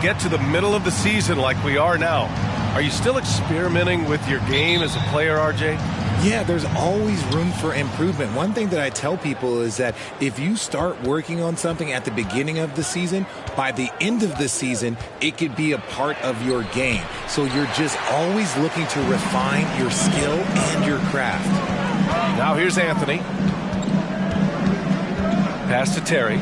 get to the middle of the season like we are now, are you still experimenting with your game as a player, RJ? Yeah, there's always room for improvement. One thing that I tell people is that if you start working on something at the beginning of the season, by the end of the season, it could be a part of your game. So you're just always looking to refine your skill and your craft. Now here's Anthony. Pass to Terry.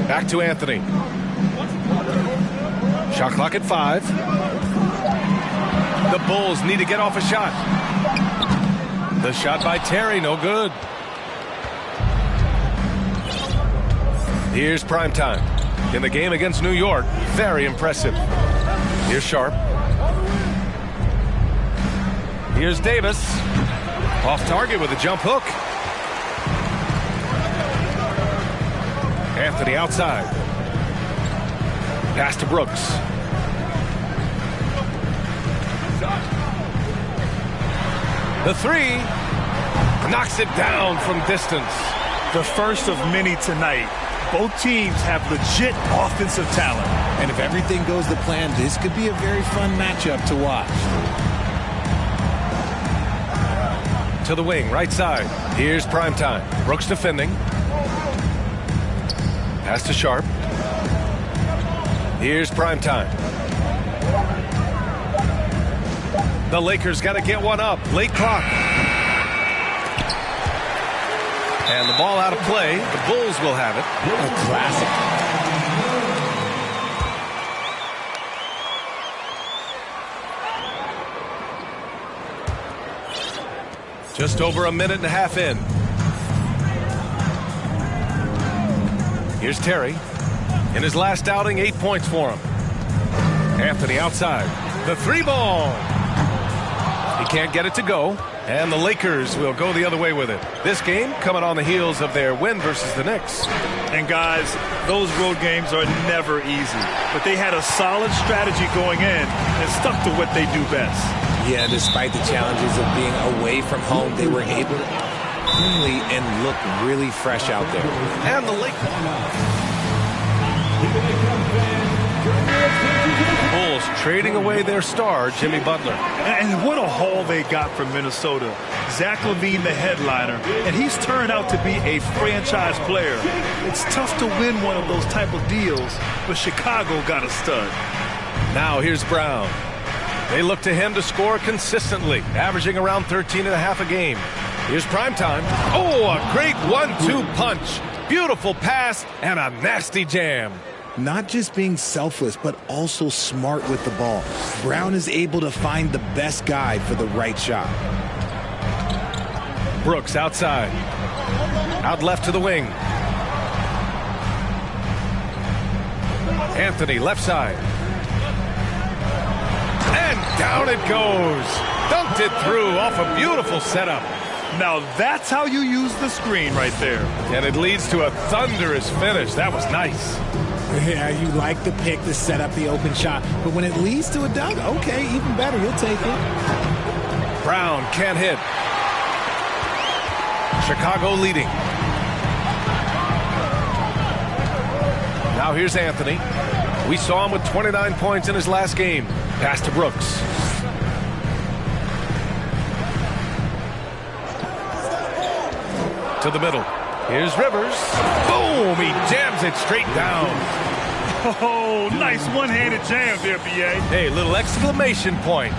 Back to Anthony. Shot clock at 5. The Bulls need to get off a shot. The shot by Terry, no good. Here's Primetime. In the game against New York, very impressive. Here's Sharp. Here's Davis. Off target with a jump hook. Anthony outside. Pass to Brooks. The three knocks it down from distance. The first of many tonight. Both teams have legit offensive talent. And if everything goes to plan, this could be a very fun matchup to watch. To the wing, right side. Here's Primetime. Brooks defending. Pass to Sharp. Here's Primetime. The Lakers got to get one up. Late clock. And the ball out of play. The Bulls will have it. A classic. Just over a minute and a half in. Here's Terry. In his last outing, 8 points for him. Anthony outside. The three ball. He can't get it to go. And the Lakers will go the other way with it. This game coming on the heels of their win versus the Knicks. And guys, those road games are never easy. But they had a solid strategy going in and stuck to what they do best. Yeah, despite the challenges of being away from home, they were able to cleanly and look really fresh out there. And the Lakers. Bulls trading away their star, Jimmy Butler. And what a haul they got from Minnesota. Zach LaVine, the headliner, and he's turned out to be a franchise player. It's tough to win one of those type of deals, but Chicago got a stud. Now here's Brown. They look to him to score consistently, averaging around 13.5 a game. Here's Primetime. Oh, a great 1-2 punch. Beautiful pass and a nasty jam. Not just being selfless, but also smart with the ball. Brown is able to find the best guy for the right shot. Brooks outside. Out left to the wing. Anthony left side. And down it goes. Dunked it through off a beautiful setup. Now that's how you use the screen right there. And it leads to a thunderous finish. That was nice. Yeah, you like the pick to set up the open shot, but when it leads to a dunk, okay, even better, you'll take it. Brown can't hit. Chicago leading. Now here's Anthony. We saw him with 29 points in his last game. Pass to Brooks. To the middle. Here's Rivers. Boom! He jams it straight down. Oh, nice one-handed jam there, B.A. Hey, little exclamation point.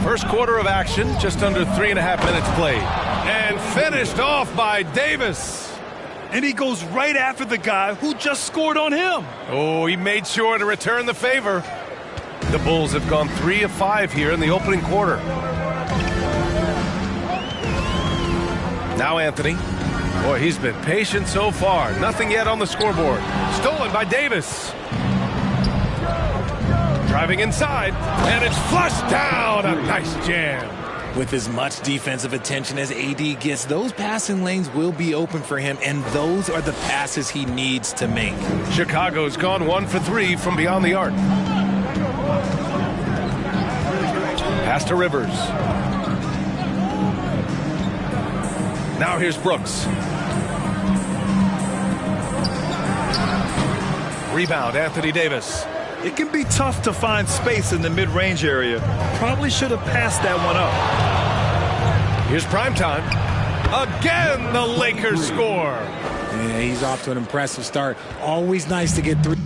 First quarter of action, just under 3.5 minutes played. And finished off by Davis. And he goes right after the guy who just scored on him. Oh, he made sure to return the favor. The Bulls have gone 3 of 5 here in the opening quarter. Now Anthony. Boy, he's been patient so far. Nothing yet on the scoreboard. Stolen by Davis. Driving inside, and it's flushed down. A nice jam. With as much defensive attention as AD gets, those passing lanes will be open for him, and those are the passes he needs to make. Chicago's gone 1 for 3 from beyond the arc. Pass to Rivers. Now here's Brooks. Rebound, Anthony Davis. It can be tough to find space in the mid-range area. Probably should have passed that one up. Here's primetime. Again, the Lakers score. Yeah, he's off to an impressive start. Always nice to get 3.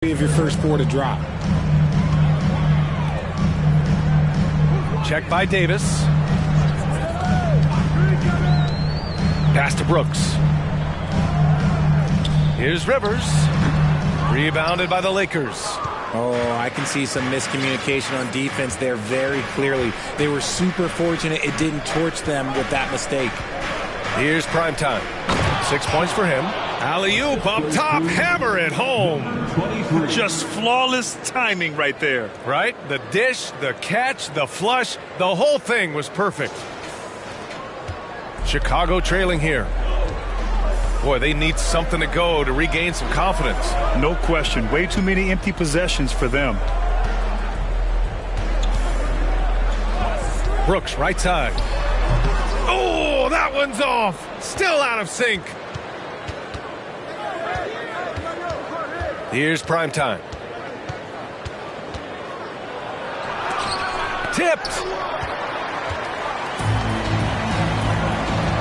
Of your first 4 to drop. Check by Davis. Pass to Brooks. Here's Rivers. Rebounded by the Lakers. Oh, I can see some miscommunication on defense there very clearly. They were super fortunate it didn't torch them with that mistake. Here's primetime. 6 points for him. Alley-oop up top, hammer it home. Just flawless timing right there. Right? The dish, the catch, the flush, the whole thing was perfect. Chicago trailing here. Boy, they need something to go to regain some confidence. No question. Way too many empty possessions for them. Brooks, right side. Oh, that one's off. Still out of sync. Here's primetime. Tipped.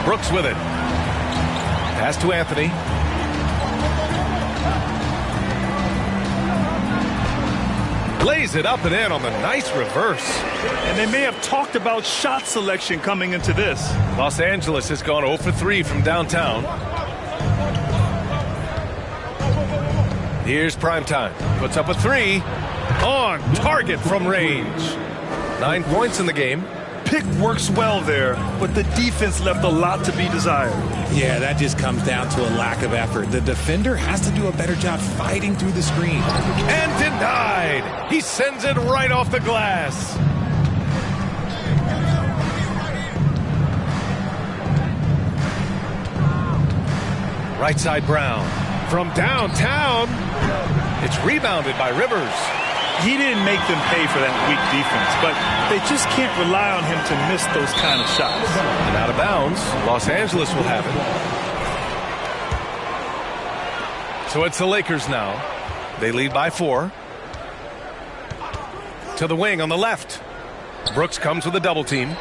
Brooks with it. Pass to Anthony. Lays it up and in on the nice reverse. And they may have talked about shot selection coming into this. Los Angeles has gone 0 for 3 from downtown. Here's primetime. Puts up a 3. On target from range. 9 points in the game. Pick works well there, but the defense left a lot to be desired. Yeah, that just comes down to a lack of effort. The defender has to do a better job fighting through the screen. And denied. He sends it right off the glass. Right side Brown. From downtown. It's rebounded by Rivers. He didn't make them pay for that weak defense, but they just can't rely on him to miss those kind of shots. And out of bounds, Los Angeles will have it. So it's the Lakers now. They lead by 4. To the wing on the left. Brooks comes with a double team.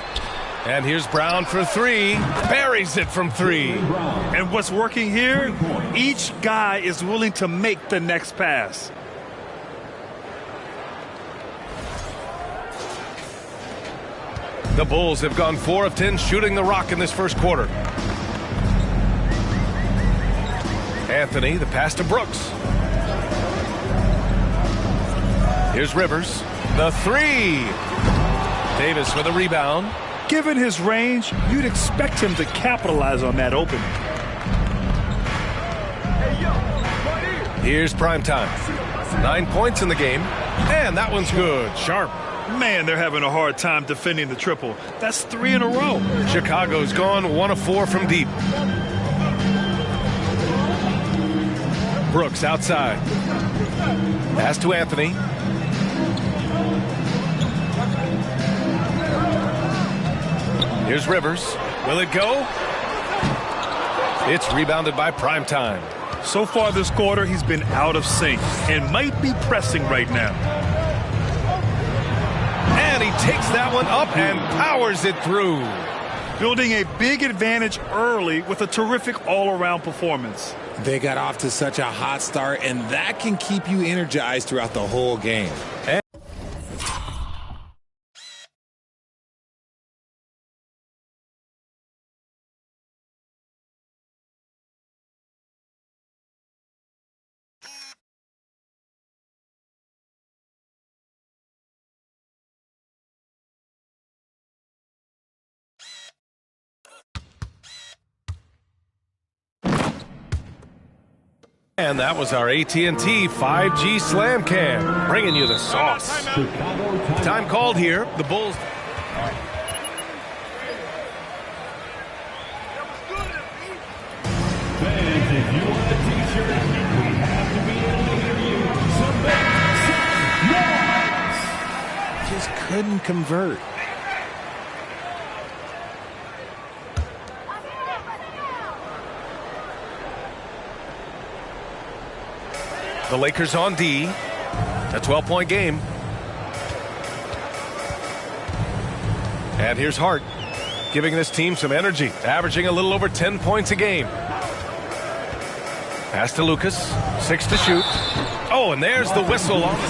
And here's Brown for 3. Buries it from 3. And what's working here? Each guy is willing to make the next pass. The Bulls have gone 4 of 10 shooting the rock in this first quarter. Anthony, the pass to Brooks. Here's Rivers. The 3. Davis with a rebound. Given his range, you'd expect him to capitalize on that opening. Here's primetime. 9 points in the game. And that one's good. Sharp. Man, they're having a hard time defending the triple. That's 3 in a row. Chicago's gone 1 of 4 from deep. Brooks outside. Pass to Anthony. Here's Rivers. Will it go? It's rebounded by primetime. So far this quarter, he's been out of sync and might be pressing right now. And he takes that one up and powers it through. Building a big advantage early with a terrific all-around performance. They got off to such a hot start, and that can keep you energized throughout the whole game. And that was our AT&T 5G Slam Cam, bringing you the sauce. Time called here. The Bulls. Fans, if you want a t-shirt, we have to be able to hear you. So make some noise! Just couldn't convert. The Lakers on D. A 12-point game. And here's Hart, giving this team some energy, averaging a little over 10 points a game. Pass to Lucas, 6 to shoot. Oh, and there's the whistle on the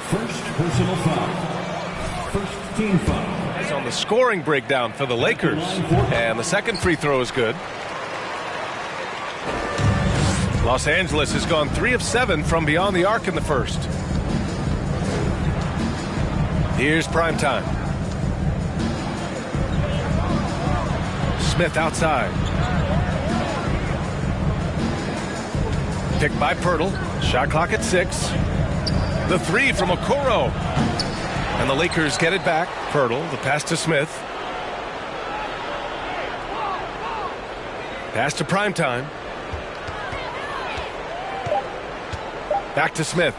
First personal foul. First team foul. It's on the scoring breakdown for the Lakers. And the second free throw is good. Los Angeles has gone 3 of 7 from beyond the arc in the first. Here's prime time. Smith outside. Picked by Pirtle. Shot clock at 6. The 3 from Okoro. And the Lakers get it back. Pirtle, the pass to Smith. Pass to prime time. Back to Smith.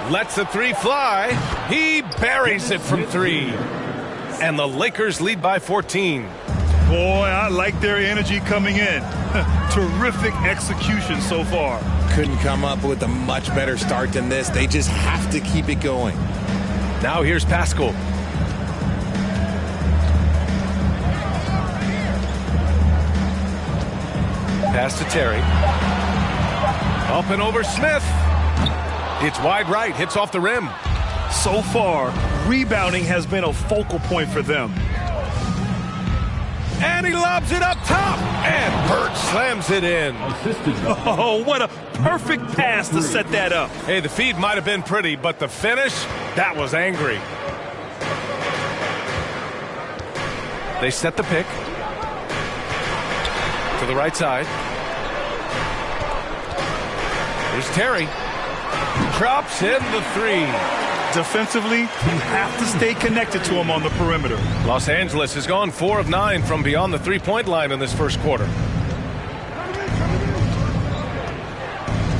Lets the 3 fly. He buries it from 3. And the Lakers lead by 14. Boy, I like their energy coming in. Terrific execution so far. Couldn't come up with a much better start than this. They just have to keep it going. Now here's Pascal. Pass to Terry. Up and over Smith. It's wide right, hits off the rim. So far, rebounding has been a focal point for them. And he lobs it up top. And Burt slams it in. Oh, what a perfect pass to set that up. Hey, the feed might have been pretty, but the finish, that was angry. They set the pick. To the right side. Here's Terry. Drops in the 3. Defensively, you have to stay connected to him on the perimeter. Los Angeles has gone 4 of 9 from beyond the 3-point line in this first quarter.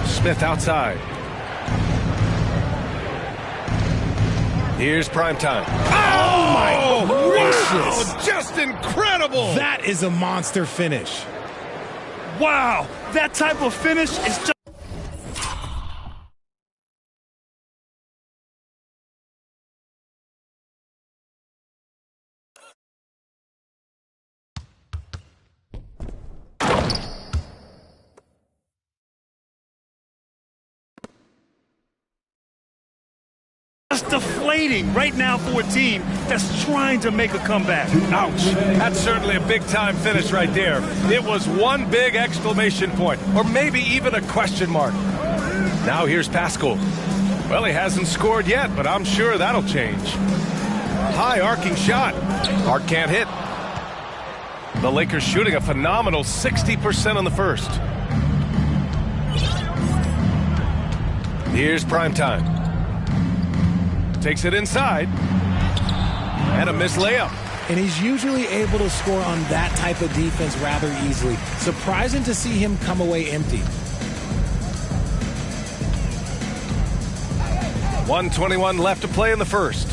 Smith outside. Here's prime time. Oh my gracious! Wow, just incredible! That is a monster finish. Wow, that type of finish is just... deflating right now for a team that's trying to make a comeback. Ouch. That's certainly a big-time finish right there. It was one big exclamation point, or maybe even a question mark. Now here's Pascal. Well, he hasn't scored yet, but I'm sure that'll change. High arcing shot. Hart can't hit. The Lakers shooting a phenomenal 60% on the first. Here's prime time. Takes it inside. And a missed layup. And he's usually able to score on that type of defense rather easily. Surprising to see him come away empty. 1:21 left to play in the first.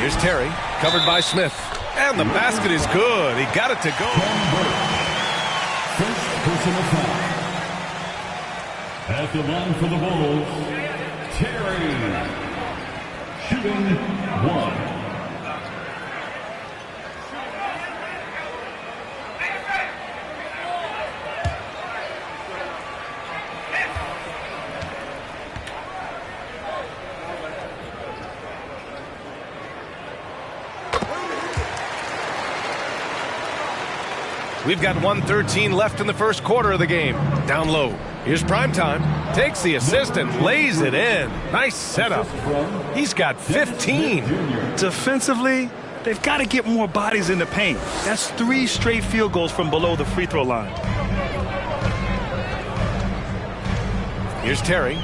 Here's Terry, covered by Smith. And the basket is good. He got it to go. First personal foul. At the line for the Bulls, Terry, shooting 1. We've got 1:13 left in the first quarter of the game. Down low. Here's Primetime. Takes the assist and lays it in. Nice setup. He's got 15. Defensively, they've got to get more bodies in the paint. That's 3 straight field goals from below the free throw line. Here's Terry.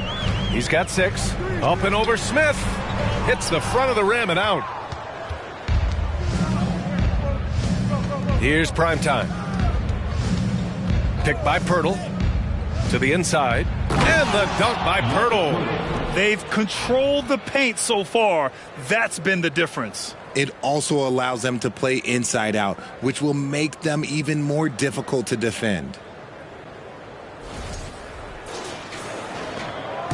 He's got 6. Up and over Smith. Hits the front of the rim and out. Here's Primetime. Picked by Pirtle. To the inside. And the dunk by Pirtle. They've controlled the paint so far. That's been the difference. It also allows them to play inside out, which will make them even more difficult to defend.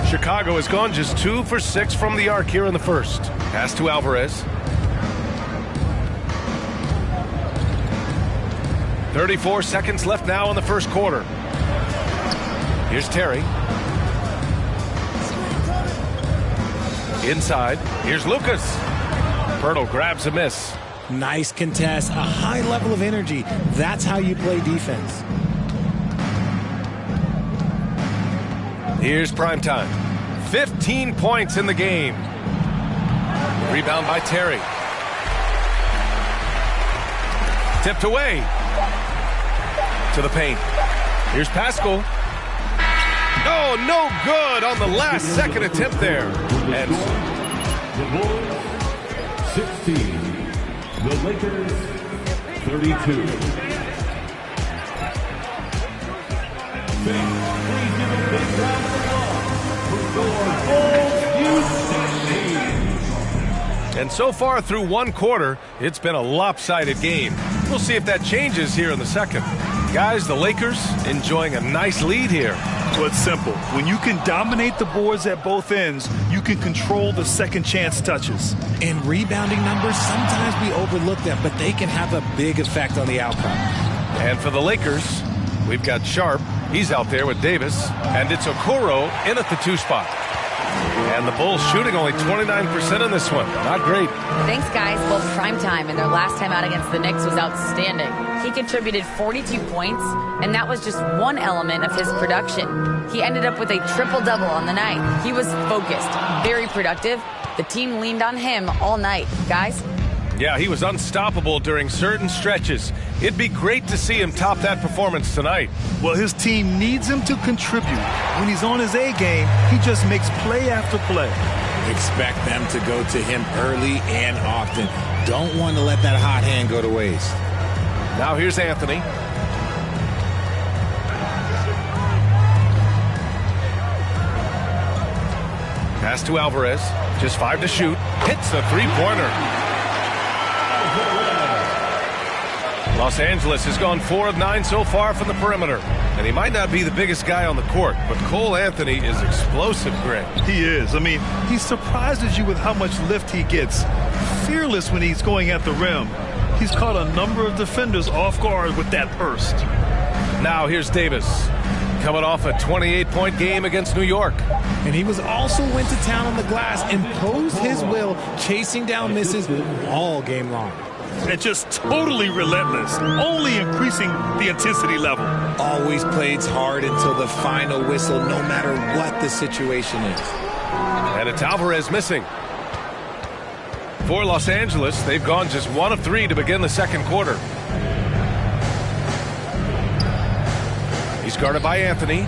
Chicago has gone just 2 for 6 from the arc here in the first. Pass to Alvarez. 34 seconds left now in the first quarter. Here's Terry. Inside. Here's Lucas. Pirtle grabs a miss. Nice contest, a high level of energy. That's how you play defense. Here's Primetime. 15 points in the game. Rebound by Terry. Tipped away. To the paint. Here's Pascal. Oh, no good on the last second attempt there. And The Bulls 16. The Lakers 32. Please give a big round of applause. And so far through one quarter, it's been a lopsided game. We'll see if that changes here in the second. Guys, the Lakers enjoying a nice lead here. Well, it's simple. When you can dominate the boards at both ends, you can control the second chance touches. And rebounding numbers, sometimes we overlook them, but they can have a big effect on the outcome. And for the Lakers, we've got Sharp. He's out there with Davis. And it's Okoro in at the 2 spot. And the Bulls shooting only 29% in this one. Not great. Thanks, guys. Both Primetime and their last time out against the Knicks was outstanding. He contributed 42 points, and that was just one element of his production. He ended up with a triple-double on the night. He was focused, very productive. The team leaned on him all night. Guys? Yeah, he was unstoppable during certain stretches. It'd be great to see him top that performance tonight. Well, his team needs him to contribute. When he's on his A game, he just makes play after play. Expect them to go to him early and often. Don't want to let that hot hand go to waste. Now here's Anthony. Pass to Alvarez. Just 5 to shoot. Hits the 3-pointer. Los Angeles has gone 4 of 9 so far from the perimeter. And he might not be the biggest guy on the court, but Cole Anthony is explosive, Greg. He is. I mean, he surprises you with how much lift he gets. Fearless when he's going at the rim. He's caught a number of defenders off guard with that burst. Now here's Davis. Coming off a 28-point game against New York. And he was also went to town on the glass, imposed his will, chasing down misses all game long. And just totally relentless, only increasing the intensity level. Always plays hard until the final whistle, no matter what the situation is. And it's Alvarez missing. For Los Angeles, they've gone just 1 of 3 to begin the second quarter. He's guarded by Anthony.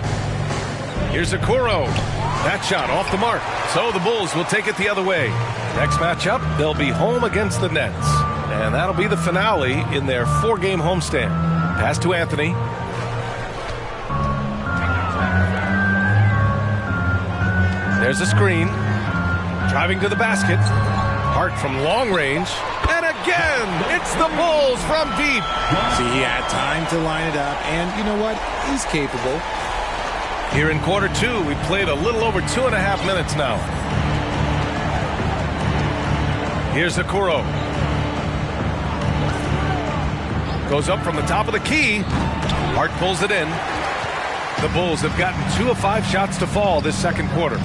Here's Okoro. That shot off the mark. So the Bulls will take it the other way. Next matchup, they'll be home against the Nets. And that'll be the finale in their 4-game homestand. Pass to Anthony. There's a screen. Driving to the basket. Hart from long range. And again, it's the Bulls from deep. See, he had time to line it up, and you know what? He's capable. Here in quarter 2, we've played a little over 2.5 minutes now. Here's Okoro. Goes up from the top of the key. Hart pulls it in. The Bulls have gotten 2 of 5 shots to fall this second quarter.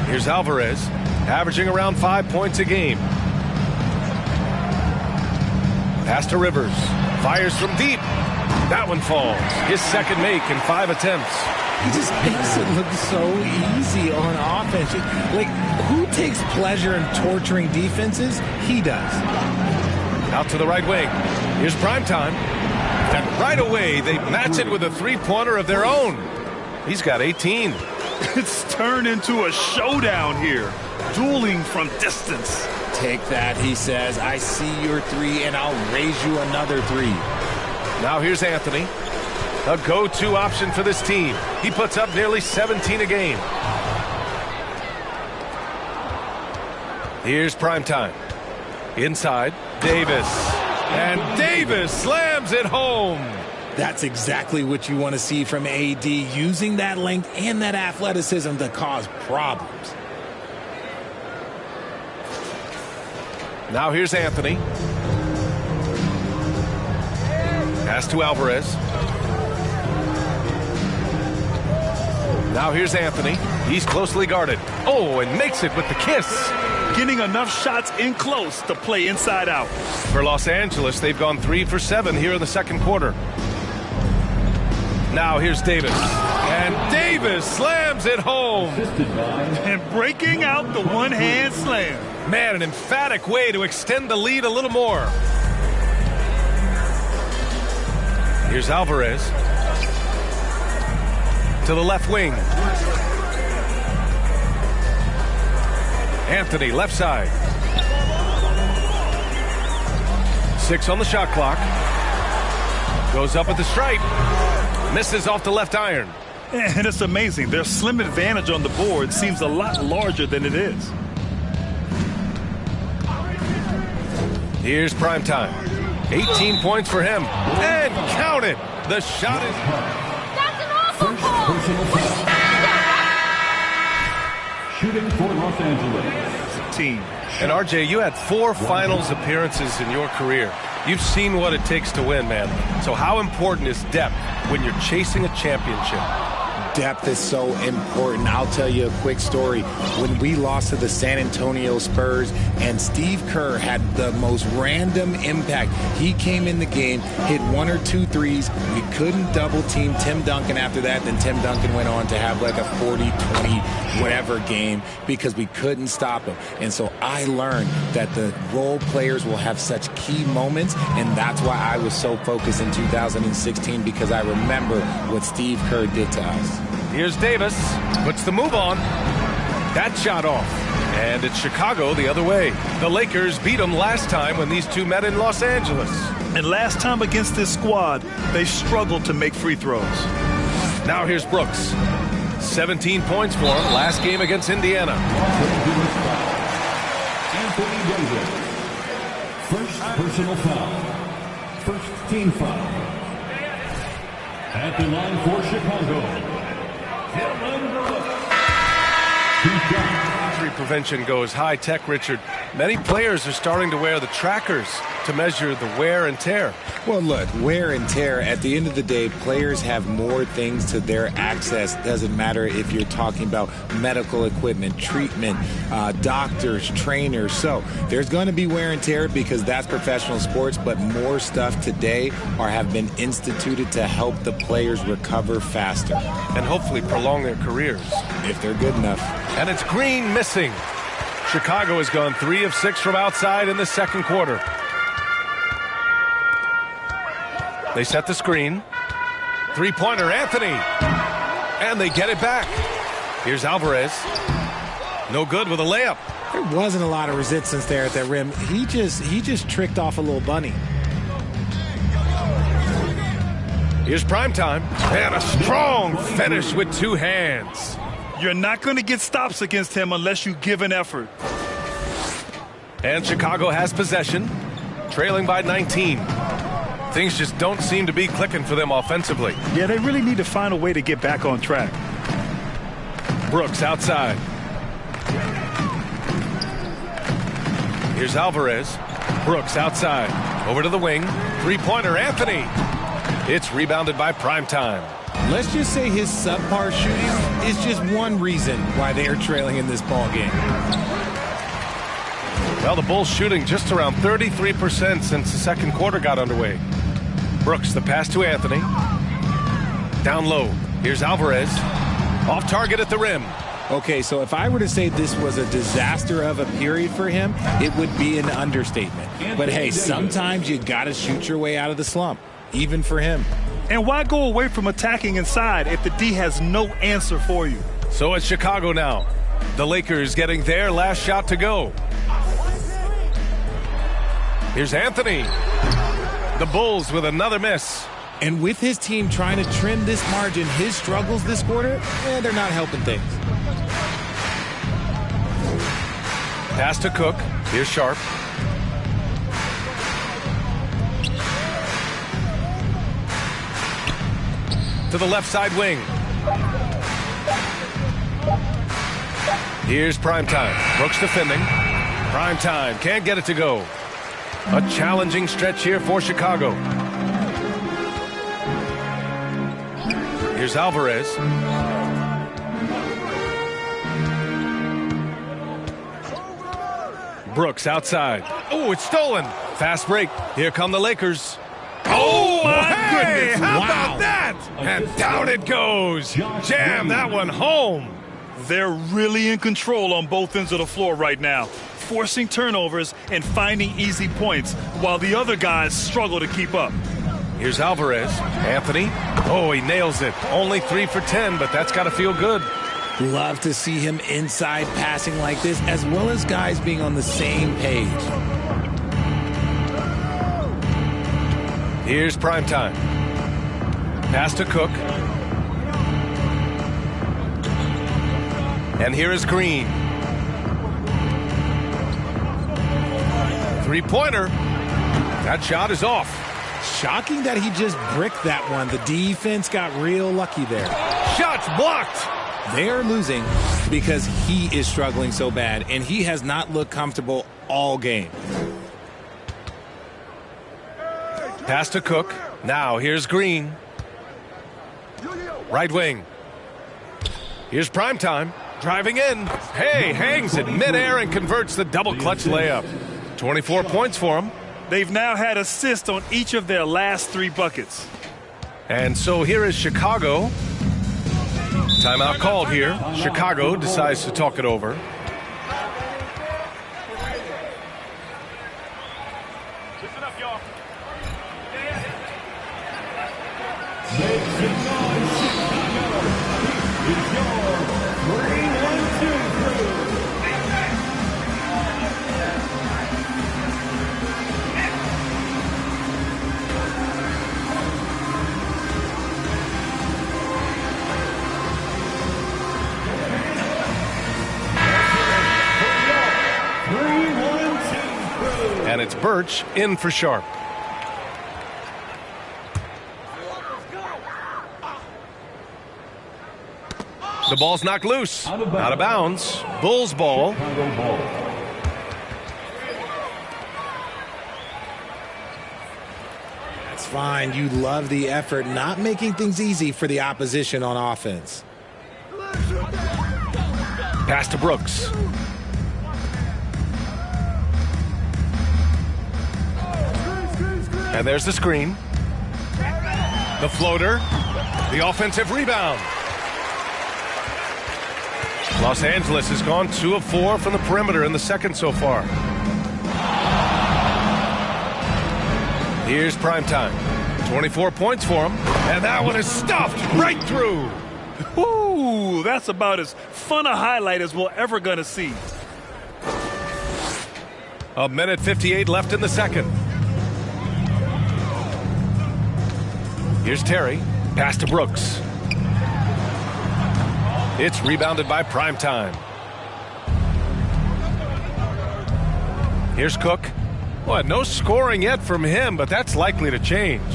Here's Alvarez, averaging around 5 points a game. Pass to Rivers. Fires from deep. That one falls. His second make in 5 attempts. He just makes it look so easy on offense. Like, who takes pleasure in torturing defenses? He does. Out to the right wing. Here's Primetime. And right away, they match it with a three-pointer of their own. He's got 18. It's turned into a showdown here. Dueling from distance. Take that, he says. I see your three, and I'll raise you another three. Now here's Anthony. A go-to option for this team. He puts up nearly 17 a game. Here's Primetime. Inside, Davis. And Davis slams it home. That's exactly what you want to see from AD, using that length and that athleticism to cause problems. Now here's Anthony. Pass to Alvarez. Now here's Anthony. He's closely guarded. Oh, and makes it with the kiss. Getting enough shots in close to play inside out. For Los Angeles, they've gone 3 for 7 here in the second quarter. Now here's Davis. And Davis slams it home. And breaking out the one-hand slam. Man, an emphatic way to extend the lead a little more. Here's Alvarez. To the left wing. Anthony, left side. 6 on the shot clock. Goes up at the stripe. Misses off the left iron. And it's amazing. Their slim advantage on the board seems a lot larger than it is. Here's Primetime. 18 points for him. And count it. The shot is... That's an awful ball. Shooting for Los Angeles. Team. And RJ, you had 4 finals appearances in your career. You've seen what it takes to win, man. So how important is depth when you're chasing a championship? Depth is so important. I'll tell you a quick story. When we lost to the San Antonio Spurs and Steve Kerr had the most random impact, he came in the game, hit 1 or 2 threes. We couldn't double team Tim Duncan after that. Then Tim Duncan went on to have like a 40-20 whatever game because we couldn't stop him. And so I learned that the role players will have such key moments, and that's why I was so focused in 2016, because I remember what Steve Kerr did to us. Here's Davis. Puts the move on. That shot off. And it's Chicago the other way. The Lakers beat them last time when these two met in Los Angeles. And last time against this squad, they struggled to make free throws. Now here's Brooks. 17 points for him last game against Indiana. Anthony Davis. First personal foul. First team foul. At the line for Chicago. Injury prevention goes high tech, Richard. Many players are starting to wear the trackers to measure the wear and tear. Well, look, wear and tear, at the end of the day, players have more things to their access. Doesn't matter if you're talking about medical equipment, treatment, doctors, trainers. So there's going to be wear and tear because that's professional sports, but more stuff today have been instituted to help the players recover faster. And hopefully prolong their careers. If they're good enough. And it's Green missing. Chicago has gone 3 of 6 from outside in the second quarter. They set the screen. Three-pointer, Anthony. And they get it back. Here's Alvarez. No good with a layup. There wasn't a lot of resistance there at that rim. He just tricked off a little bunny. Here's Primetime. And a strong finish with 2 hands. You're not going to get stops against him unless you give an effort. And Chicago has possession, trailing by 19. Things just don't seem to be clicking for them offensively. Yeah, they really need to find a way to get back on track. Brooks outside. Here's Alvarez. Brooks outside. Over to the wing. Three-pointer, Anthony. It's rebounded by Primetime. Let's just say his subpar shooting is just one reason why they are trailing in this ball game. Well, the Bulls shooting just around 33% since the second quarter got underway. Brooks, the pass to Anthony. Down low. Here's Alvarez. Off target at the rim. Okay, so if I were to say this was a disaster of a period for him, it would be an understatement. But hey, sometimes you got to shoot your way out of the slump, even for him. And why go away from attacking inside if the D has no answer for you? So it's Chicago now. The Lakers getting their last shot to go. Here's Anthony. The Bulls with another miss. And with his team trying to trim this margin, his struggles this quarter, they're not helping things. Pass to Cook. Here's Sharp. To the left side wing. Here's Primetime. Brooks defending. Primetime can't get it to go. A challenging stretch here for Chicago. Here's Alvarez. Brooks outside. Oh, it's stolen. Fast break. Here come the Lakers. Oh, my goodness. How about that? And down it goes. Jam that one home. They're really in control on both ends of the floor right now, forcing turnovers and finding easy points while the other guys struggle to keep up. Here's Alvarez. Anthony. Oh, he nails it. Only 3 for 10, but that's got to feel good. Love to see him inside passing like this, as well as guys being on the same page. Here's Primetime. Pass to Cook. And here is Green. Three-pointer. That shot is off. Shocking that he just bricked that one. The defense got real lucky there. Shots blocked. They are losing because he is struggling so bad, and he has not looked comfortable all game. Pass to Cook. Now here's Green. Right wing. Here's Primetime. Driving in. Hey, hangs it midair and converts the double clutch layup. 24 points for him. They've now had assists on each of their last 3 buckets. And so here is Chicago. Timeout called here. Chicago decides to talk it over. And it's Birch in for Sharp. The ball's knocked loose. Out of bounds. Bulls ball. That's fine. You love the effort, not making things easy for the opposition on offense. Pass to Brooks. And there's the screen. The floater. The offensive rebound. Los Angeles has gone 2 of 4 from the perimeter in the second so far. Here's Primetime. 24 points for him. And that one is stuffed right through. Ooh, that's about as fun a highlight as we're ever going to see. A minute 58 left in the second. Here's Terry. Pass to Brooks. It's rebounded by Primetime. Here's Cook. Well, no scoring yet from him, but that's likely to change.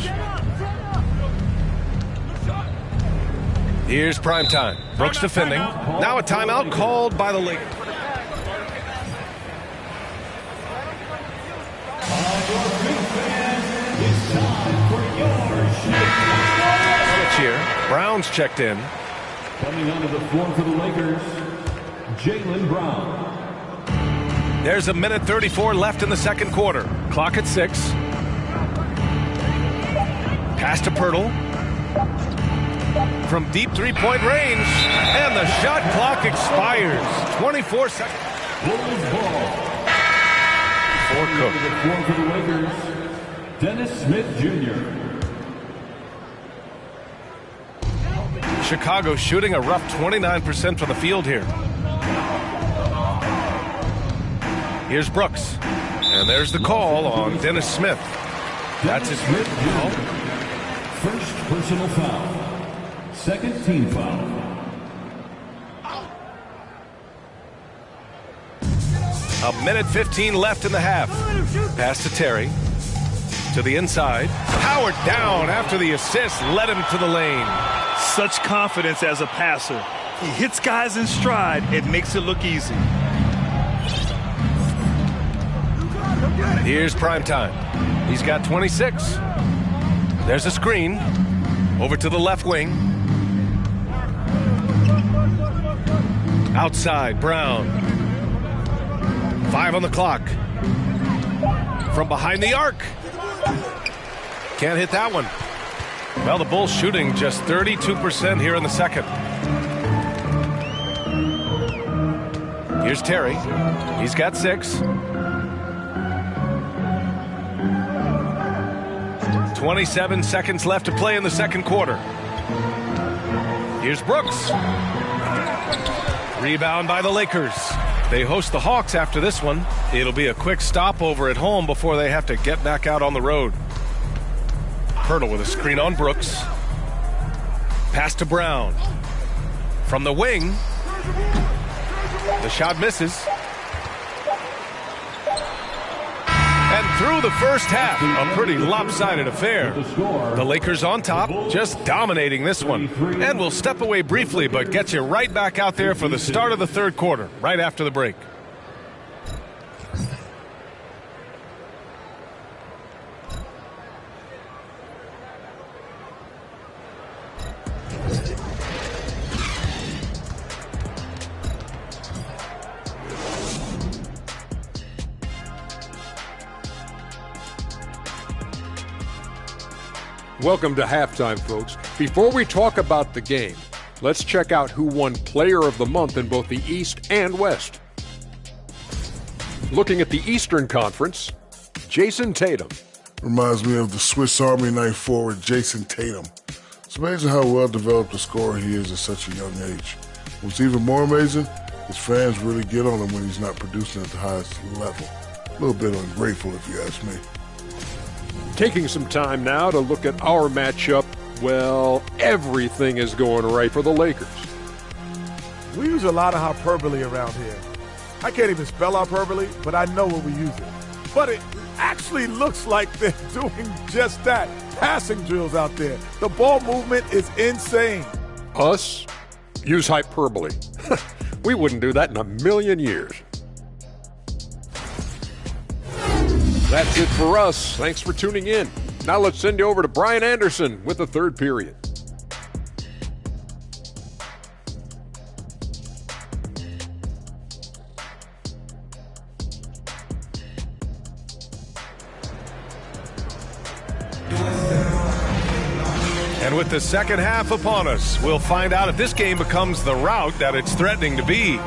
Here's Primetime. Brooks defending. Now a timeout called by the Lakers. Switch here. Brown's checked in. Coming onto the floor for the Lakers, Jaylen Brown. There's a minute 34 left in the second quarter. Clock at 6. Pass to Pirtle. From deep three-point range. And the shot clock expires. 24 seconds. For Cook. For the Lakers, Dennis Smith Jr. Chicago shooting a rough 29% from the field here. Here's Brooks. And there's the call on Dennis Smith. That's his Smith Jr. First personal foul. Second team foul. A minute 15 left in the half. Pass to Terry. To the inside. Howard down after the assist led him to the lane. Such confidence as a passer. He hits guys in stride. It makes it look easy. Here's Primetime. He's got 26. There's a screen. Over to the left wing. Outside, Brown. 5 on the clock. From behind the arc. Can't hit that one. Well, the Bulls shooting just 32% here in the second. Here's Terry. He's got 6. 27 seconds left to play in the second quarter. Here's Brooks. Rebound by the Lakers. They host the Hawks after this one. It'll be a quick stopover at home before they have to get back out on the road. Pirtle with a screen on Brooks. Pass to Brown. From the wing. The shot misses. And through the first half, a pretty lopsided affair. The Lakers on top, just dominating this one. And we'll step away briefly, but get you right back out there for the start of the third quarter, right after the break. Welcome to halftime, folks. Before we talk about the game, let's check out who won Player of the Month in both the East and West. Looking at the Eastern Conference, Jason Tatum. Reminds me of the Swiss Army knife forward Jason Tatum. It's amazing how well developed a scorer he is at such a young age. What's even more amazing, his fans really get on him when he's not producing at the highest level. A little bit ungrateful, if you ask me. Taking some time now to look at our matchup. Well, everything is going right for the Lakers. We use a lot of hyperbole around here. I can't even spell hyperbole, but I know what we use it. But it actually looks like they're doing just that. Passing drills out there. The ball movement is insane. Us? Use hyperbole. We wouldn't do that in a million years. That's it for us. Thanks for tuning in. Now let's send you over to Brian Anderson with the third period. And with the second half upon us, we'll find out if this game becomes the rout that it's threatening to be.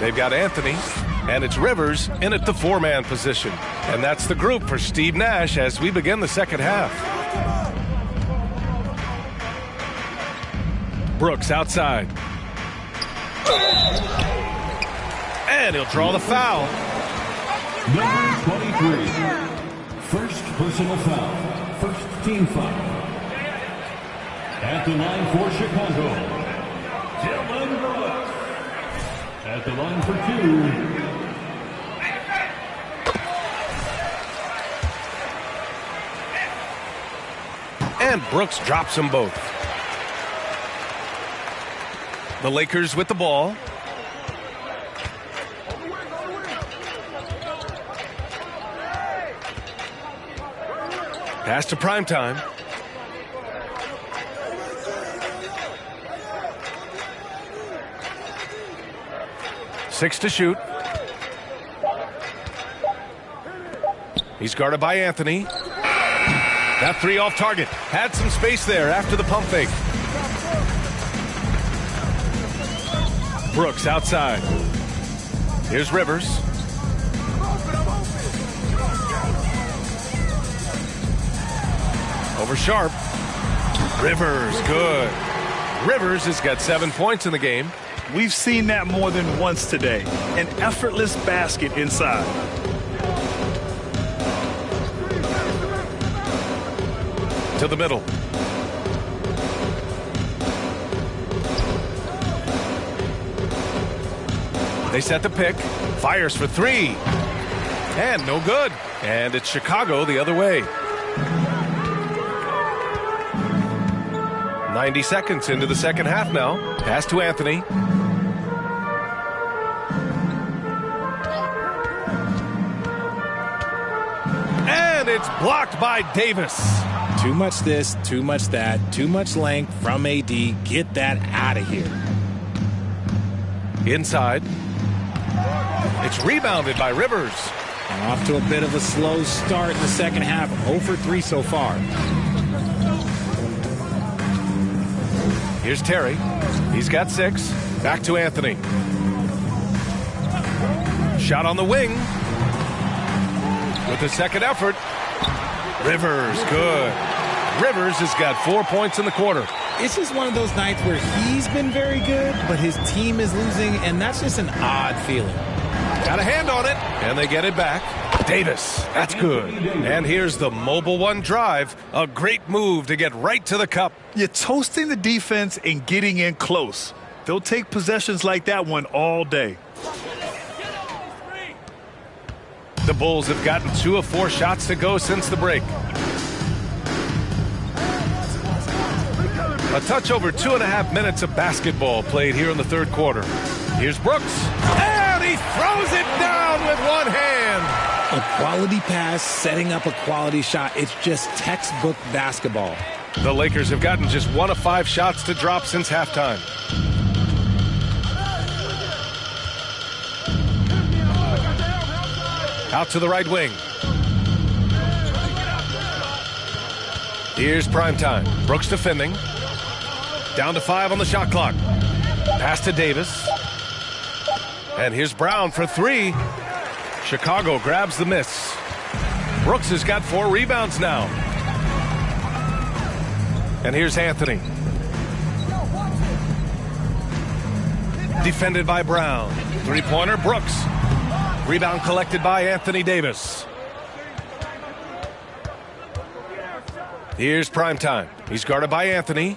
They've got Anthony, and it's Rivers in at the four-man position. And that's the group for Steve Nash as we begin the second half. Brooks outside. And he'll draw the foul. Number 23. First personal foul. First team foul. At the line for Chicago, Dylan Brooks. At the line for 2. And Brooks drops them both. The Lakers with the ball. Pass to Primetime. 6 to shoot. He's guarded by Anthony. That 3 off target. Had some space there after the pump fake. Brooks outside. Here's Rivers. Over Sharp. Rivers, good. Rivers has got 7 points in the game. We've seen that more than once today. An effortless basket inside. To the middle. They set the pick. Fires for 3. And no good. And it's Chicago the other way. 90 seconds into the second half now. Pass to Anthony. And it's blocked by Davis. Too much this, too much that, too much length from AD. Get that out of here. Inside. It's rebounded by Rivers. Off to a bit of a slow start in the second half. 0 for 3 so far. Here's Terry. He's got 6. Back to Anthony. Shot on the wing. With the second effort. Rivers, good. Rivers has got 4 points in the quarter. It's just one of those nights where he's been very good, but his team is losing, and that's just an odd feeling. Got a hand on it, and they get it back. Davis, that's good. And here's the mobile one drive. A great move to get right to the cup. You're toasting the defense and getting in close. They'll take possessions like that one all day. The Bulls have gotten 2 of 4 shots to go since the break. A touch over 2.5 minutes of basketball played here in the third quarter. Here's Brooks. And he throws it down with one hand. A quality pass, setting up a quality shot. It's just textbook basketball. The Lakers have gotten just 1 of 5 shots to drop since halftime. Out to the right wing. Here's primetime. Brooks defending. Down to 5 on the shot clock. Pass to Davis. And here's Brown for 3. Chicago grabs the miss. Brooks has got 4 rebounds now. And here's Anthony. Defended by Brown. 3-pointer, Brooks. Rebound collected by Anthony Davis. Here's primetime. He's guarded by Anthony.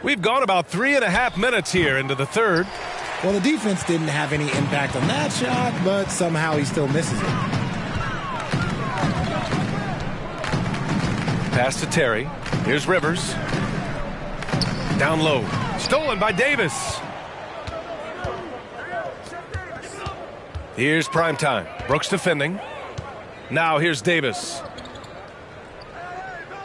We've gone about 3.5 minutes here into the third. Well, the defense didn't have any impact on that shot, but somehow he still misses it. Pass to Terry. Here's Rivers. Down low. Stolen by Davis. Here's primetime. Brooks defending. Now here's Davis.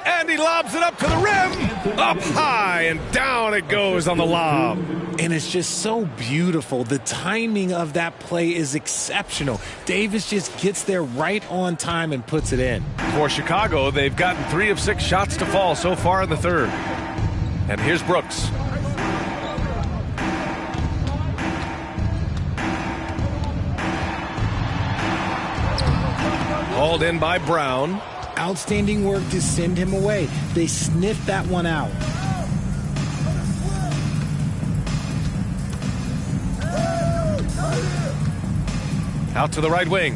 And he lobs it up to the rim. Up high and down it goes on the lob. And it's just so beautiful. The timing of that play is exceptional. Davis just gets there right on time and puts it in. For Chicago, they've gotten 3 of 6 shots to fall so far in the third. And here's Brooks. Hauled in by Brown. Outstanding work to send him away. They sniffed that one out. Out to the right wing.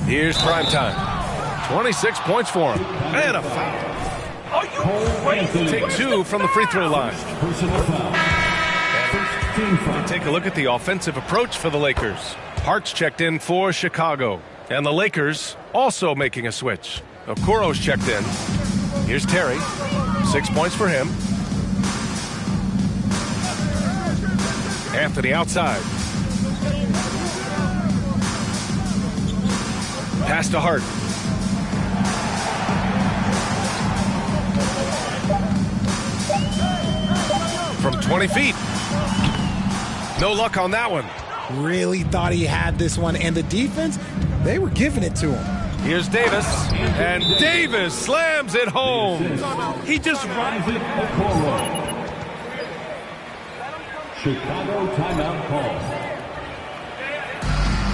Here's primetime. 26 points for him. And a foul. Are you crazy? Take 2 from the free throw line. And take a look at the offensive approach for the Lakers. Hart's checked in for Chicago. And the Lakers also making a switch. Okoro's checked in. Here's Terry. 6 points for him. Anthony outside. Pass to Hart. from 20 feet. No luck on that one. Really thought he had this one, and the defense, they were giving it to him. Here's Davis, and Davis slams it home. He just runs it. Chicago timeout call.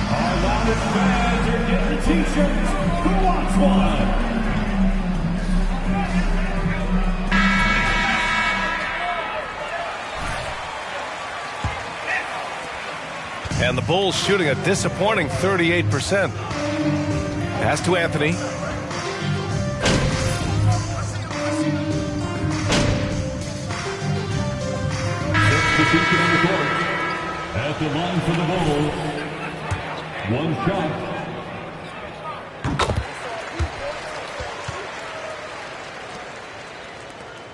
Our loudest fans are getting the t-shirts. Who wants one? And the Bulls shooting a disappointing 38%. Pass to Anthony. Substitution on the court. At the line for the Bulls. One shot.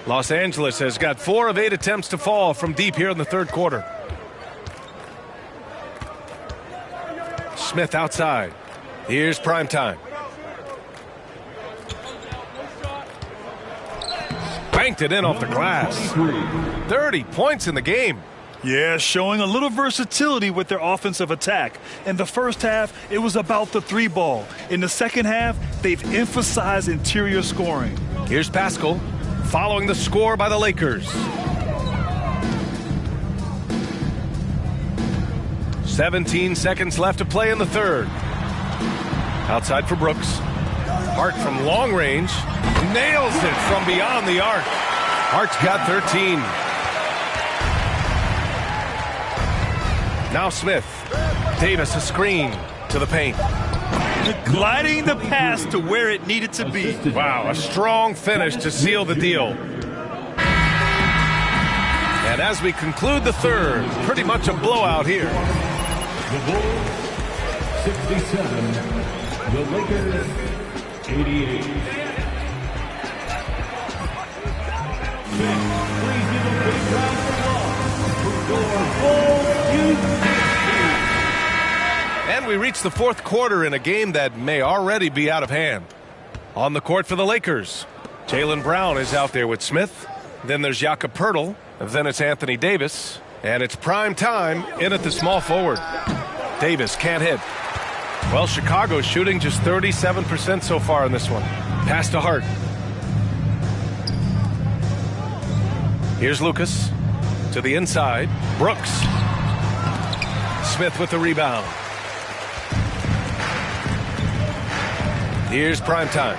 Los Angeles has got 4 of 8 attempts to fall from deep here in the third quarter. Smith outside. Here's prime time. Banked it in off the glass. 30 points in the game. Yeah, showing a little versatility with their offensive attack. In the first half, it was about the 3-ball. In the second half, they've emphasized interior scoring. Here's Pascal, following the score by the Lakers. 17 seconds left to play in the third. Outside for Brooks. Hart from long range. Nails it from beyond the arc. Hart's got 13. Now Smith. Davis a screen to the paint. Gliding the pass to where it needed to be. Wow, a strong finish to seal the deal. And as we conclude the third, pretty much a blowout here. The Bulls, 67. The Lakers, 88. Please give a big round of applause. And we reach the fourth quarter in a game that may already be out of hand. On the court for the Lakers, Jaylen Brown is out there with Smith. Then there's Jakob Poeltl. Then it's Anthony Davis. And it's prime time in at the small forward. Davis can't hit. Well, Chicago's shooting just 37% so far in this one. Pass to Hart. Here's Lucas to the inside. Brooks. Smith with the rebound. Here's prime time.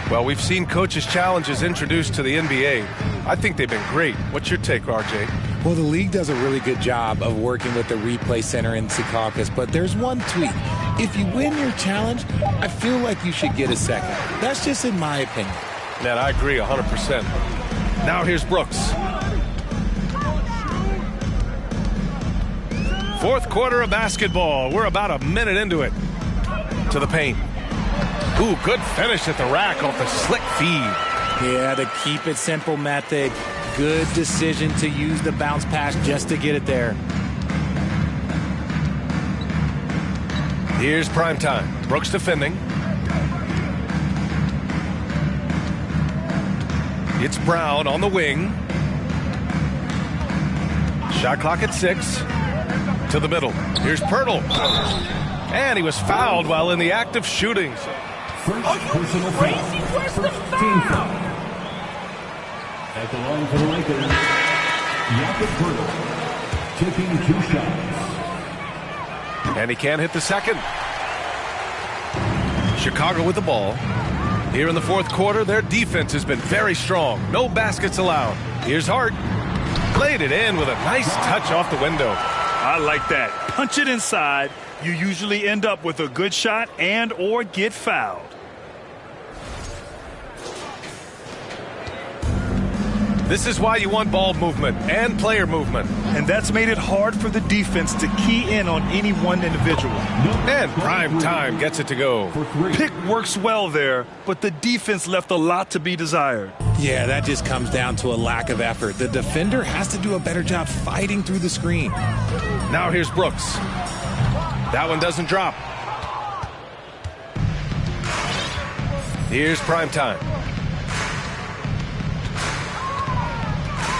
Well, we've seen coaches' challenges introduced to the NBA. I think they've been great. What's your take, RJ? Well, the league does a really good job of working with the replay center in Secaucus, but there's one tweak. If you win your challenge, I feel like you should get a second. That's just in my opinion. Man, I agree 100%. Now here's Brooks. Fourth quarter of basketball. We're about a minute into it. To the paint. Ooh, good finish at the rack off the slick feed. Yeah, the keep it simple method. Good decision to use the bounce pass just to get it there. Here's prime time. Brooks defending. It's Brown on the wing. Shot clock at 6. To the middle. Here's Poeltl. And he was fouled while in the act of shooting. First personal foul. First team foul. At the line for the Lakers, Jakob Poeltl taking 2 shots. And he can't hit the second. Chicago with the ball. Here in the fourth quarter, their defense has been very strong. No baskets allowed. Here's Hart. Played it in with a nice touch off the window. I like that. Punch it inside. You usually end up with a good shot and or get fouled. This is why you want ball movement and player movement. And that's made it hard for the defense to key in on any one individual. And prime time gets it to go. Pick works well there, but the defense left a lot to be desired. Yeah, that just comes down to a lack of effort. The defender has to do a better job fighting through the screen. Now here's Brooks. That one doesn't drop. Here's prime time.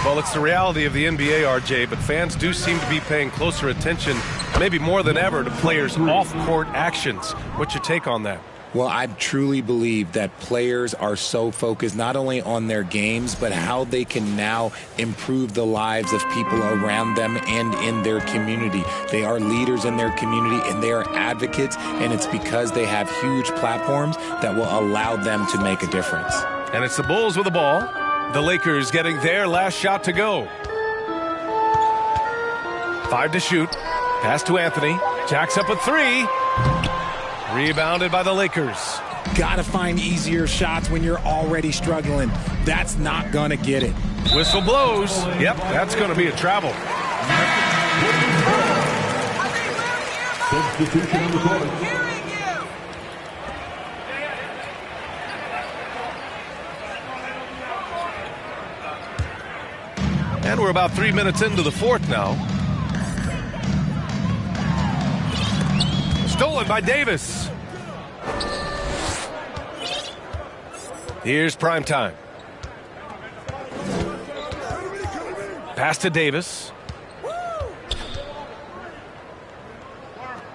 Well, it's the reality of the NBA, RJ, but fans do seem to be paying closer attention, maybe more than ever, to players' off-court actions. What's your take on that? Well, I truly believe that players are so focused not only on their games, but how they can now improve the lives of people around them and in their community. They are leaders in their community, and they are advocates, and it's because they have huge platforms that will allow them to make a difference. And it's the Bulls with the ball. The Lakers getting their last shot to go. 5 to shoot. Pass to Anthony. Jacks up a 3. Rebounded by the Lakers. Gotta find easier shots when you're already struggling. That's not gonna get it. Whistle blows. Yep, that's gonna be a travel. Substitution on the court. And we're about 3 minutes into the fourth now. Stolen by Davis. Here's prime time. Pass to Davis.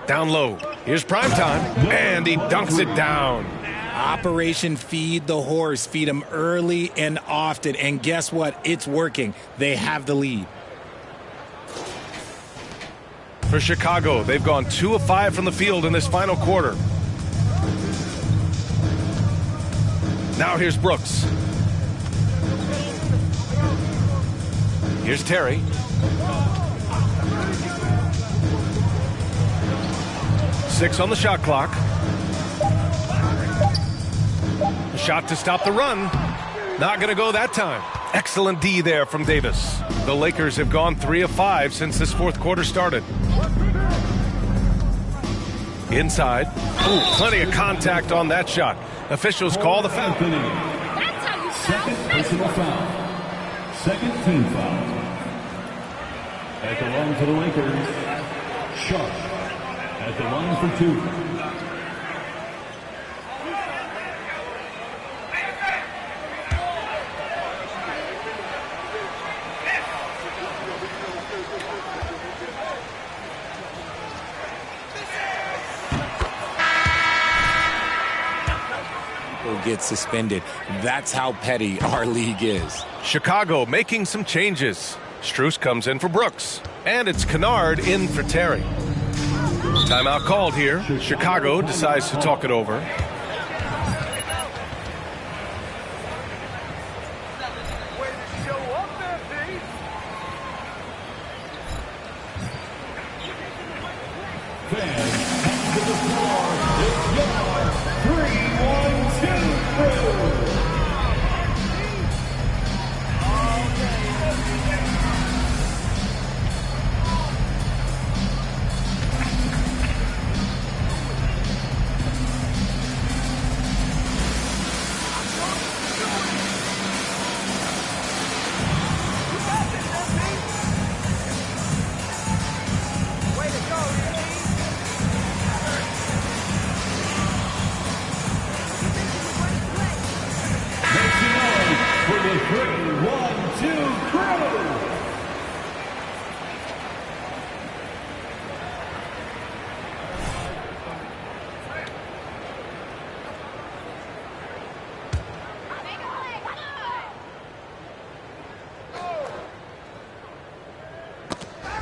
Down low. Here's prime time. And he dunks it down. Operation Feed the Horse. Feed them early and often. And guess what? It's working. They have the lead. For Chicago, they've gone 2 of 5 from the field in this final quarter. Now here's Brooks. Here's Terry. Six on the shot clock. A shot to stop the run. Not going to go that time. Excellent D there from Davis. The Lakers have gone 3 of 5 since this fourth quarter started. Inside. Ooh, plenty of contact on that shot. Officials call the foul. Second personal foul. Second team foul. At the line for the Lakers, Sharp. At the line for 2. Get suspended. That's how petty our league is. Chicago making some changes. Strus comes in for Brooks. And it's Kennard in for Terry. Timeout called here. Chicago decides to talk it over.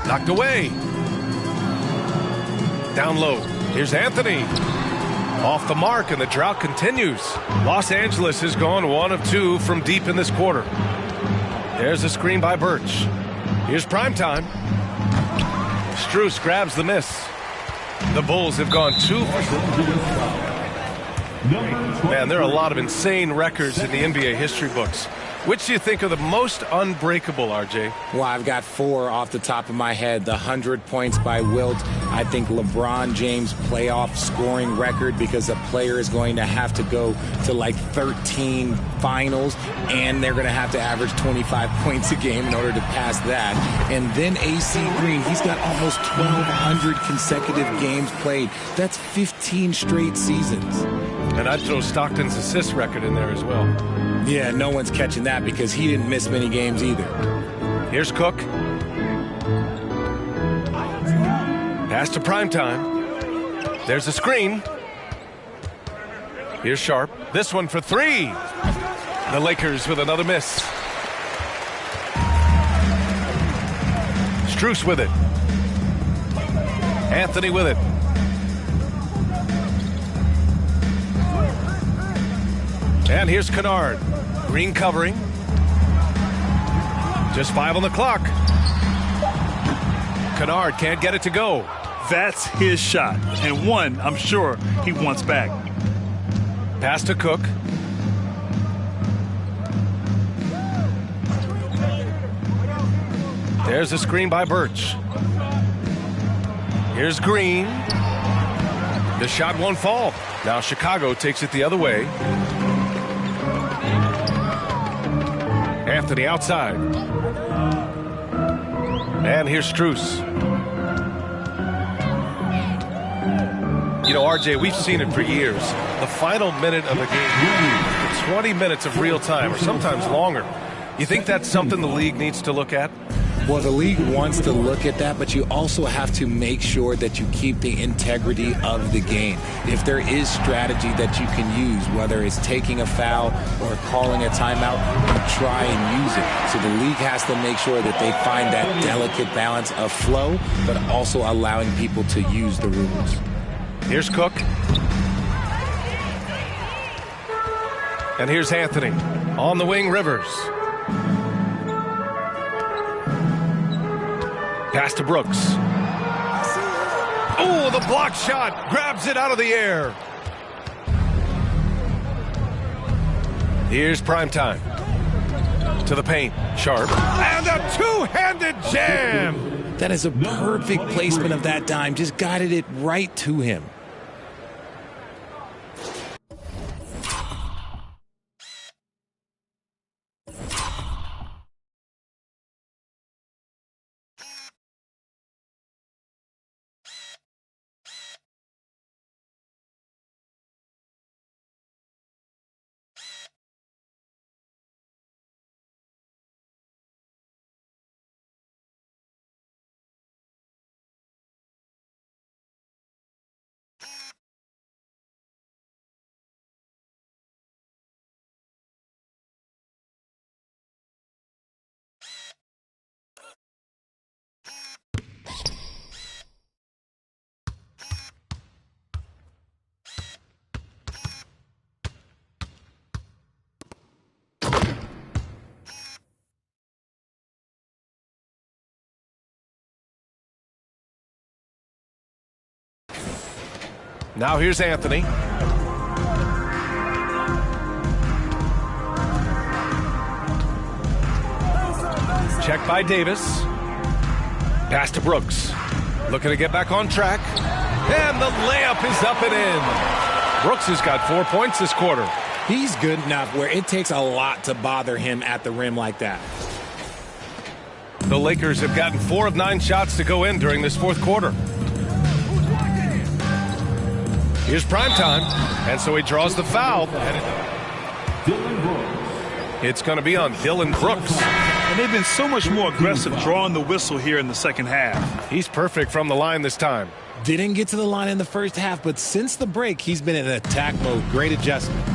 Knocked away. Down low. Here's Anthony. Off the mark, and the drought continues. Los Angeles has gone 1 of 2 from deep in this quarter. There's a screen by Birch. Here's prime time. Strus grabs the miss. The Bulls have gone 2 for... Man, there are a lot of insane records in the NBA history books. Which do you think are the most unbreakable, RJ? Well, I've got 4 off the top of my head. The 100 points by Wilt. I think LeBron James' playoff scoring record, because a player is going to have to go to like 13 finals, and they're going to have to average 25 points a game in order to pass that. And then AC Green, he's got almost 1,200 consecutive games played. That's 15 straight seasons. And I'd throw Stockton's assist record in there as well. Yeah, no one's catching that because he didn't miss many games either. Here's Cook. Pass to Primetime. There's a screen. Here's Sharp. This one for three. The Lakers with another miss. Strus with it. Anthony with it. And here's Kennard. Green covering. Just 5 on the clock. Kennard can't get it to go. That's his shot, and one I'm sure he wants back. Pass to Cook. There's a screen by Birch. Here's Green. The shot won't fall. Now Chicago takes it the other way. Anthony outside. And here's Strus. You know, RJ, we've seen it for years. The final minute of a game, 20 minutes of real time, or sometimes longer. You think that's something the league needs to look at? Well, the league wants to look at that, but you also have to make sure that you keep the integrity of the game. If there is strategy that you can use, whether it's taking a foul or calling a timeout, you try and use it. So the league has to make sure that they find that delicate balance of flow, but also allowing people to use the rules. Here's Cook. And here's Anthony. On the wing, Rivers. Pass to Brooks. Oh, the block shot. Grabs it out of the air. Here's Primetime. To the paint. Sharp. And a two-handed jam. That is a perfect placement of that dime. Just guided it right to him. Now here's Anthony. Check by Davis. Pass to Brooks. Looking to get back on track. And the layup is up and in. Brooks has got 4 points this quarter. He's good enough where it takes a lot to bother him at the rim like that. The Lakers have gotten 4 of 9 shots to go in during this fourth quarter. Here's Primetime, and so he draws the foul. It's going to be on Dylan Brooks. And they've been so much more aggressive drawing the whistle here in the second half. He's perfect from the line this time. Didn't get to the line in the first half, but since the break, he's been in attack mode. Great adjustment.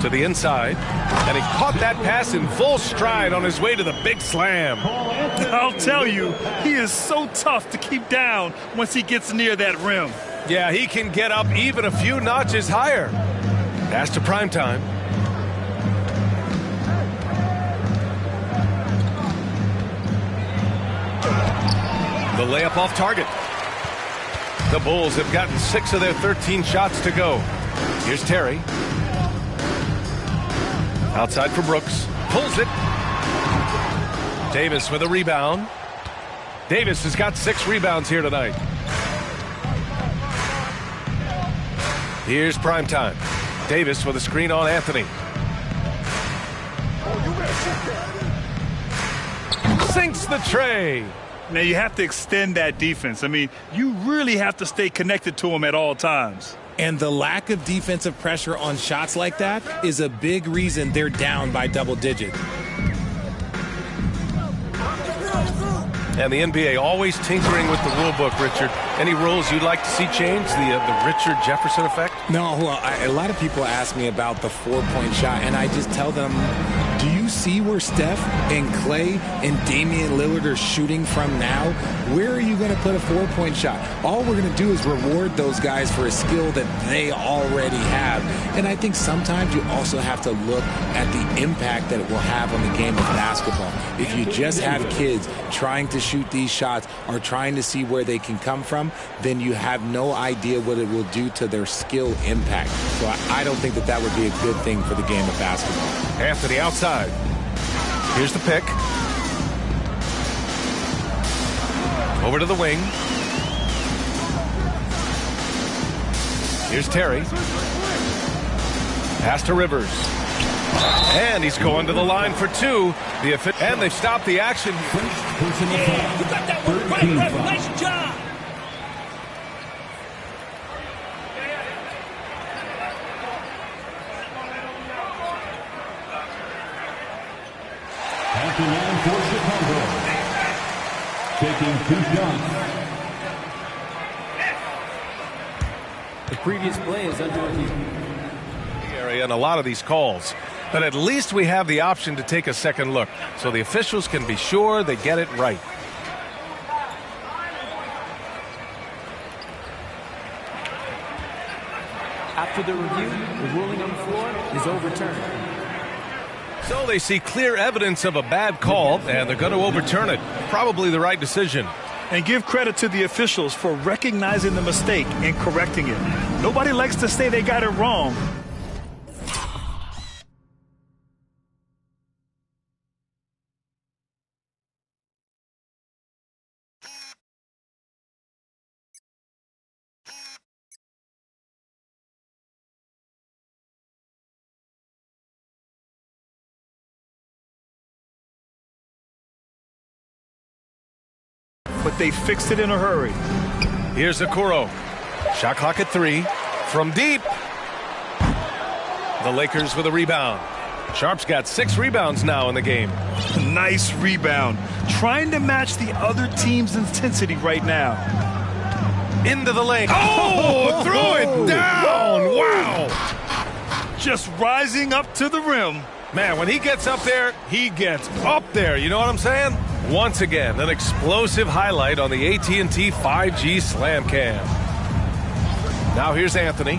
To the inside, and he caught that pass in full stride on his way to the big slam. I'll tell you, he is so tough to keep down once he gets near that rim. Yeah, he can get up even a few notches higher. Pass to Primetime. The layup off target. The Bulls have gotten 6 of their 13 shots to go. Here's Terry. Outside for Brooks. Pulls it. Davis with a rebound. Davis has got 6 rebounds here tonight. Here's Primetime. Davis with a screen on Anthony. Sinks the tray. Now you have to extend that defense. I mean, you really have to stay connected to him at all times. And the lack of defensive pressure on shots like that is a big reason they're down by double digit. And the NBA always tinkering with the rule book, Richard. Any rules you'd like to see changed? The Richard Jefferson effect? No, well, a lot of people ask me about the 4-point shot, and I just tell them, do you see where Steph and Clay and Damian Lillard are shooting from now? Where are you going to put a 4-point shot? All we're going to do is reward those guys for a skill that they already have. And I think sometimes you also have to look at the impact that it will have on the game of basketball. If you just have kids trying to shoot these shots or trying to see where they can come from, then you have no idea what it will do to their skill impact. So I don't think that that would be a good thing for the game of basketball. Anthony outside. Here's the pick. Over to the wing. Here's Terry. Pass to Rivers. And he's going to the line for two. And they've stopped the action. Yeah, you got that one right, ref. Nice job. At the line for Chicago, taking 2 shots. The previous play is under review. Area and a lot of these calls. But at least we have the option to take a second look, so the officials can be sure they get it right. After the review, the ruling on the floor is overturned. So they see clear evidence of a bad call, and they're going to overturn it. Probably the right decision. And give credit to the officials for recognizing the mistake and correcting it. Nobody likes to say they got it wrong. But they fixed it in a hurry. Here's Okoro. Shot clock at 3. From deep. The Lakers with a rebound. Sharp's got 6 rebounds now in the game. Nice rebound. Trying to match the other team's intensity right now. Into the lane. Oh, threw it down. Wow. Just rising up to the rim. Man, when he gets up there, he gets up there. You know what I'm saying? Once again, an explosive highlight on the AT&T 5G Slam Cam. Now here's Anthony.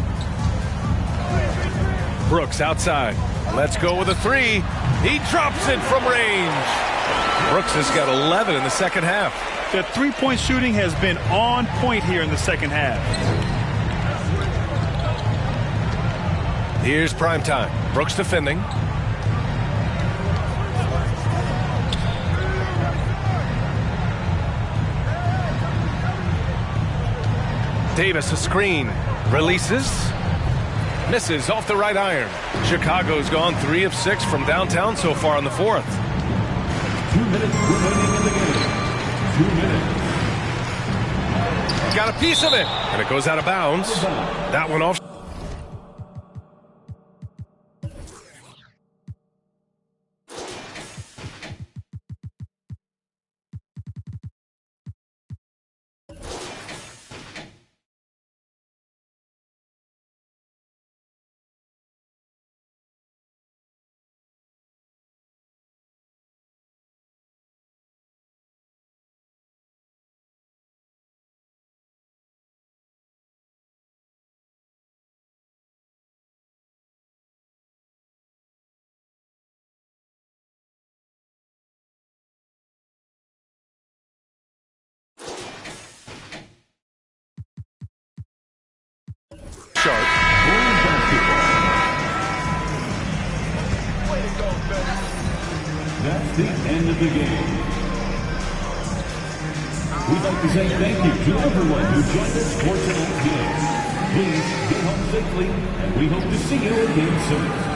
Brooks outside. Let's go with a 3. He drops it from range. Brooks has got 11 in the second half. The three-point shooting has been on point here in the second half. Here's primetime. Brooks defending. Davis a screen. Releases. Misses off the right iron. Chicago's gone 3 of 6 from downtown so far in the fourth. 2 minutes remaining in the game. 2 minutes. Got a piece of it. And it goes out of bounds. That one off. Sharp. That's the end of the game. We'd like to say thank you to everyone who joined us for tonight's game. Please get home safely, and we hope to see you again soon.